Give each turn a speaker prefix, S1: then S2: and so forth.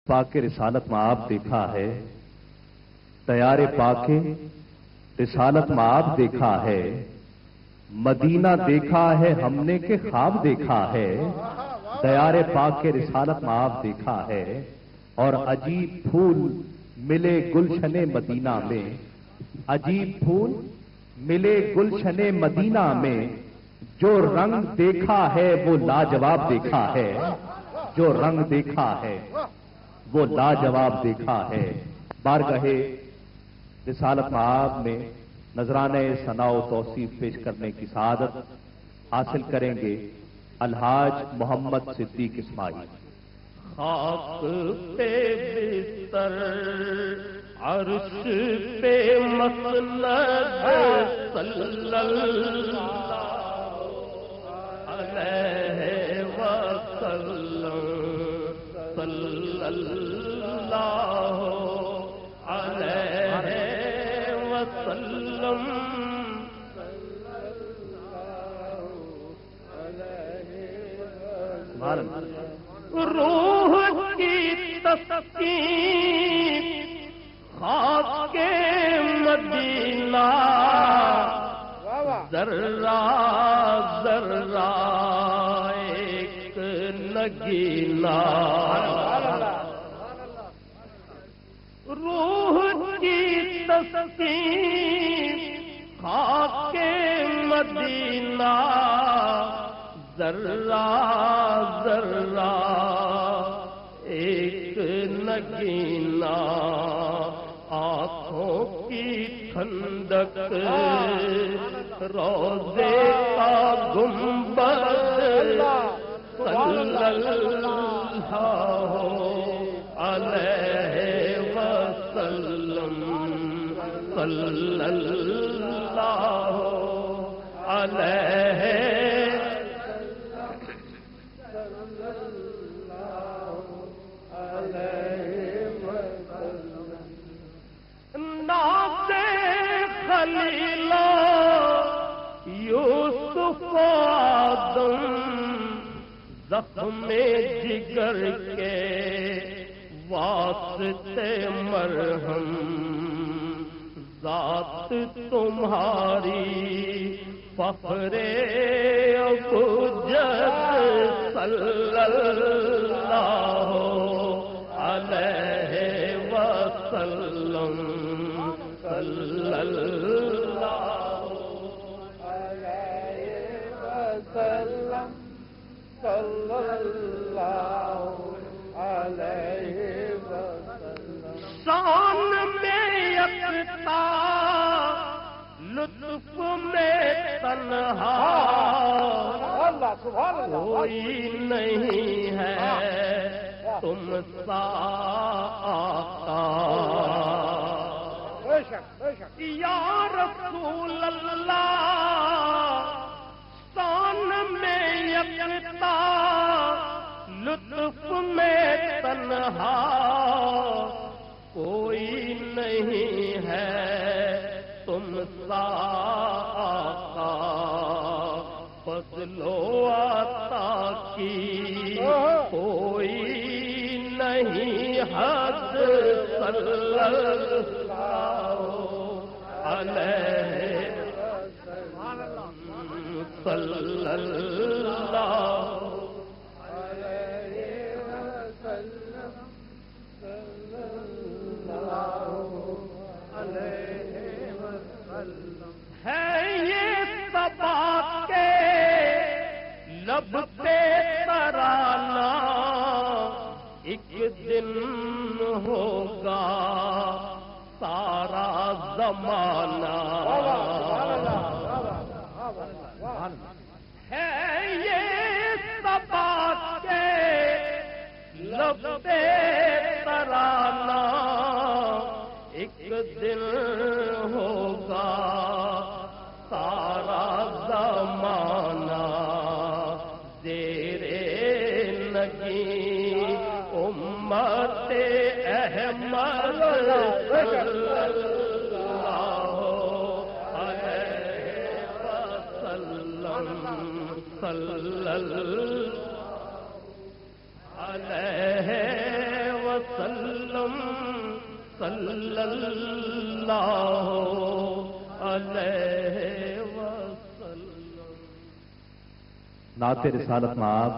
S1: پاک رسالت میں آپ دیکھا ہے، دیار پاک رسالت میں آپ دیکھا ہے، مدینہ دیکھا ہے ہم نے کہ خواب دیکھا ہے، دیار پاک رسالت میں آپ دیکھا ہے، اور عجیب پھول ملے گلشن مدینہ میں، عجیب پھول ملے گلشن مدینہ میں، جو رنگ دیکھا ہے وہ لاجواب دیکھا ہے، جو رنگ دیکھا ہے وہ لاجواب دیکھا ہے۔ بارگاہ رسالت مآب میں نذرانے ثناء و توصیف پیش کرنے کی سعادت حاصل کریں گے الحاج محمد صدیق اسماعیل۔
S2: خاک پہ بستر عرش پہ مسند صلی اللہ علیہ وسلم، صلی اللہ علیہ وسلم، روح کی تسکین خاک مدینہ، ذرہ ذرہ ایک نگینہ، روح کی تسکین خاک مدینہ، ذرہ ذرہ ایک نگینہ، آنکھوں کی ٹھنڈک روضے کا گنبد صلی اللہ علیہ وسلم، صلی اللہ علیہ خلیلا یوسف آدم، زخم جگر کے واسطے مرہم، ذات تمہاری فخر ابجد صلی اللہ علیہ وسلم، صلی اللہ علیہ وسلم، صلی اللہ علیہ وسلم، شان میں یکتا لطف میں تنہا، کوئی نہیں ہے تم سا آقا، یا رسول اللہ شان میں یکتا لطف میں تنہا، کوئی نہیں ہے تم سا آقا، فضل و عطا کی کوئی نہیں حد، صلی اللہ علیہ وسلم، صلی اللہ علیہ وسلم، صلی اللہ علیہ وسلم، ہے یہ صبا کے لب پہ ترانہ، ایک دن ہوگا سارا زمانہ، ہے یہ صبا کے لب پہ ترانہ، ایک دن ہوگا سارا زمانہ، زیرے نگیں امت احمد صلی اللہ علیہ وسلم، صلی اللہ علیہ وسلم صلی اللہ علیہ وسلم.
S1: نعت رسالت مآب